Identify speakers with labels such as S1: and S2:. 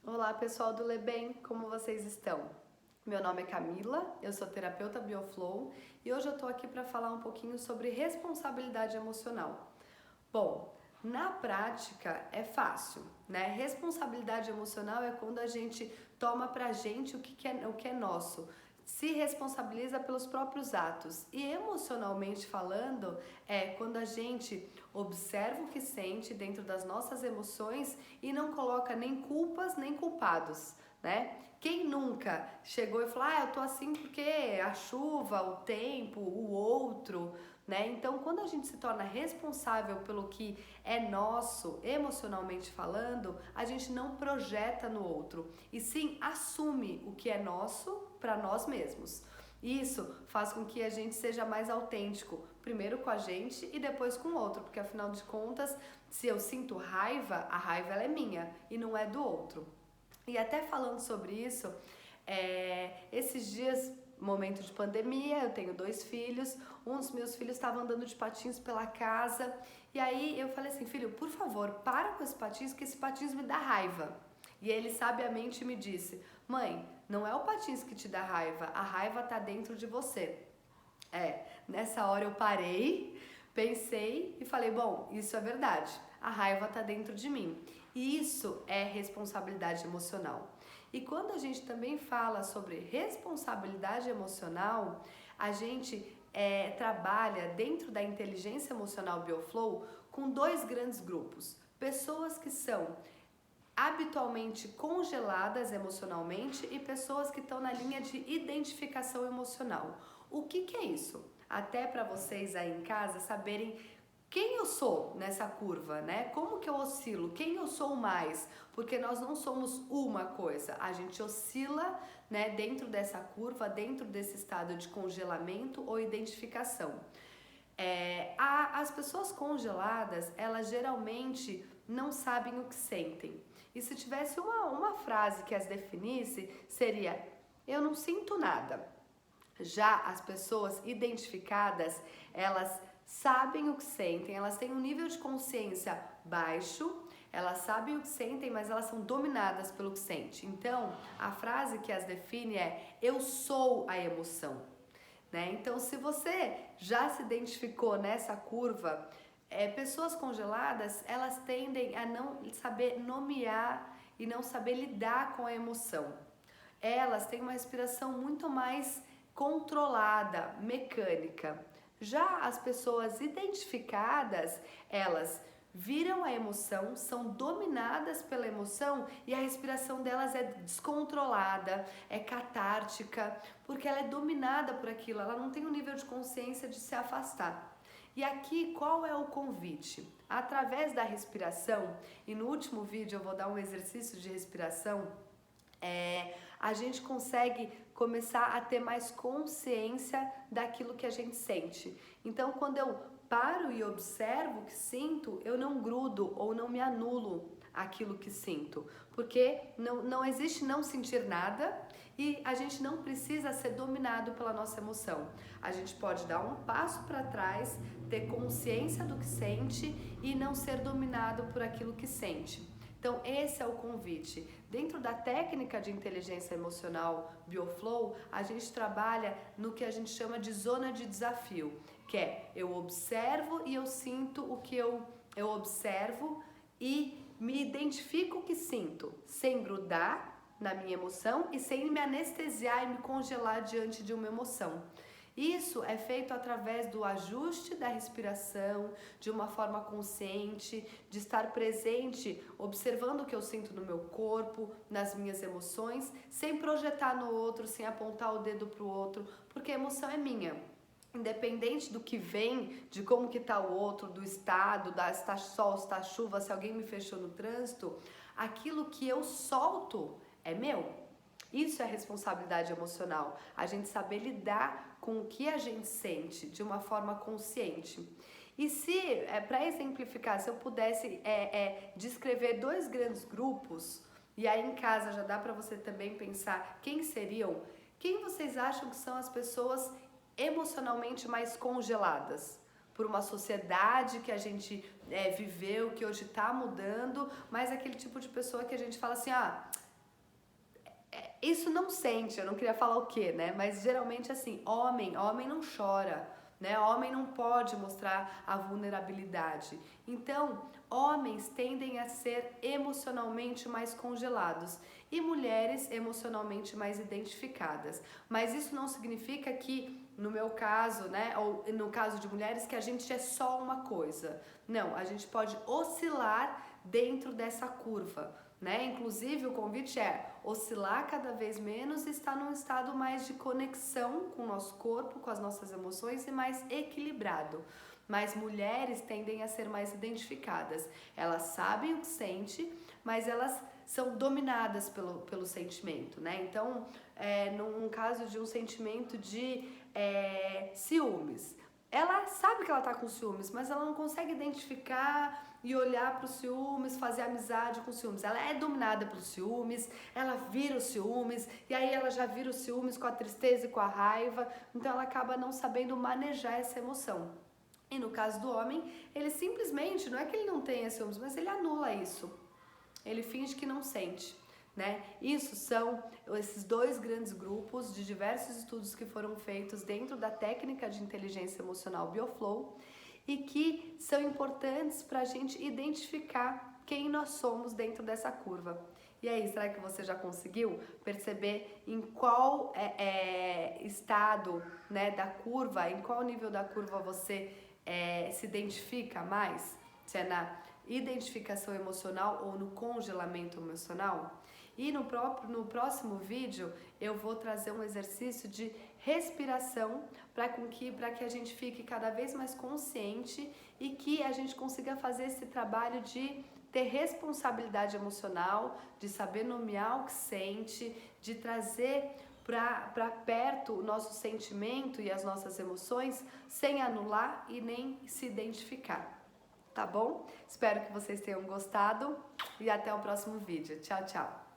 S1: Olá, pessoal do Lebem, como vocês estão? Meu nome é Camila, eu sou terapeuta Bioflow e hoje eu tô aqui para falar um pouquinho sobre responsabilidade emocional. Bom, na prática é fácil, né? Responsabilidade emocional é quando a gente toma pra gente o que é nosso, se responsabiliza pelos próprios atos. E emocionalmente falando, é quando a gente observa o que sente dentro das nossas emoções e não coloca nem culpas nem culpados, né? Quem nunca chegou e falou, eu tô assim porque a chuva, o tempo, o outro, né? Então, quando a gente se torna responsável pelo que é nosso, emocionalmente falando, a gente não projeta no outro, e sim assume o que é nosso para nós mesmos. Isso faz com que a gente seja mais autêntico, primeiro com a gente e depois com o outro, porque afinal de contas, se eu sinto raiva, a raiva ela é minha e não é do outro. E até falando sobre isso, esses dias, momento de pandemia, eu tenho 2 filhos, um dos meus filhos estava andando de patins pela casa, e aí eu falei assim, filho, por favor, para com esse patins, que esse patins me dá raiva. E ele sabiamente me disse, mãe, não é o patins que te dá raiva, a raiva tá dentro de você. Nessa hora eu parei, pensei e falei, bom, isso é verdade, a raiva tá dentro de mim. E isso é responsabilidade emocional. E quando a gente também fala sobre responsabilidade emocional, a gente trabalha dentro da inteligência emocional Bioflow com dois grandes grupos. Pessoas que são habitualmente congeladas emocionalmente e pessoas que estão na linha de identificação emocional. O que é isso? Até para vocês aí em casa saberem quem eu sou nessa curva, né? Como que eu oscilo? Quem eu sou mais? Porque nós não somos uma coisa, a gente oscila, né, dentro dessa curva, dentro desse estado de congelamento ou identificação. As pessoas congeladas, elas geralmente não sabem o que sentem. E se tivesse uma frase que as definisse, seria: eu não sinto nada. Já as pessoas identificadas, elas sabem o que sentem, elas têm um nível de consciência baixo, elas sabem o que sentem, mas elas são dominadas pelo que sente. Então, a frase que as define é: eu sou a emoção. Né? Então, se você já se identificou nessa curva, pessoas congeladas, elas tendem a não saber nomear e não saber lidar com a emoção. Elas têm uma respiração muito mais controlada, mecânica. Já as pessoas identificadas, elas viram a emoção, são dominadas pela emoção e a respiração delas é descontrolada, é catártica, porque ela é dominada por aquilo, ela não tem um nível de consciência de se afastar. E aqui qual é o convite? Através da respiração, e no último vídeo eu vou dar um exercício de respiração, a gente consegue começar a ter mais consciência daquilo que a gente sente. Então, quando eu paro e observo o que sinto, eu não grudo ou não me anulo aquilo que sinto, porque não existe não sentir nada e a gente não precisa ser dominado pela nossa emoção. A gente pode dar um passo para trás, ter consciência do que sente e não ser dominado por aquilo que sente. Então, esse é o convite. Dentro da técnica de inteligência emocional Bioflow, a gente trabalha no que a gente chama de zona de desafio, que é eu observo e eu sinto o que eu observo e me identifico o que sinto, sem grudar na minha emoção e sem me anestesiar e me congelar diante de uma emoção. Isso é feito através do ajuste da respiração, de uma forma consciente, de estar presente, observando o que eu sinto no meu corpo, nas minhas emoções, sem projetar no outro, sem apontar o dedo para o outro, porque a emoção é minha. Independente do que vem, de como que tá o outro, do estado, se tá sol, se tá chuva, se alguém me fechou no trânsito, aquilo que eu solto é meu. Isso é responsabilidade emocional, a gente saber lidar com o que a gente sente de uma forma consciente. E se, para exemplificar, se eu pudesse descrever dois grandes grupos, e aí em casa já dá para você também pensar quem seriam, quem vocês acham que são as pessoas emocionalmente mais congeladas? Por uma sociedade que a gente viveu, que hoje está mudando, mas aquele tipo de pessoa que a gente fala assim, isso não sente, eu não queria falar o quê, né? Mas geralmente assim, homem não chora, né? Homem não pode mostrar a vulnerabilidade. Então, homens tendem a ser emocionalmente mais congelados e mulheres emocionalmente mais identificadas. Mas isso não significa que, no meu caso, né, ou no caso de mulheres, que a gente é só uma coisa. Não, a gente pode oscilar dentro dessa curva, né? Inclusive, o convite é oscilar cada vez menos e estar num estado mais de conexão com o nosso corpo, com as nossas emoções e mais equilibrado. Mas mulheres tendem a ser mais identificadas. Elas sabem o que sente, mas elas são dominadas pelo sentimento, né? Então, num caso de um sentimento de ciúmes, ela sabe que ela tá com ciúmes, mas ela não consegue identificar e olhar para os ciúmes, fazer amizade com os ciúmes. Ela é dominada pelos ciúmes, ela vira os ciúmes, e aí ela já vira os ciúmes com a tristeza e com a raiva, então ela acaba não sabendo manejar essa emoção. E no caso do homem, ele simplesmente, não é que ele não tenha ciúmes, mas ele anula isso. Ele finge que não sente, né? Isso são esses dois grandes grupos de diversos estudos que foram feitos dentro da técnica de inteligência emocional BioFlow e que são importantes para a gente identificar quem nós somos dentro dessa curva. E aí, será que você já conseguiu perceber em qual estado, né, da curva, em qual nível da curva você se identifica mais? Se é na identificação emocional ou no congelamento emocional? E no próximo vídeo eu vou trazer um exercício de respiração para que a gente fique cada vez mais consciente e que a gente consiga fazer esse trabalho de ter responsabilidade emocional, de saber nomear o que sente, de trazer para perto o nosso sentimento e as nossas emoções sem anular e nem se identificar. Tá bom? Espero que vocês tenham gostado e até o próximo vídeo. Tchau, tchau!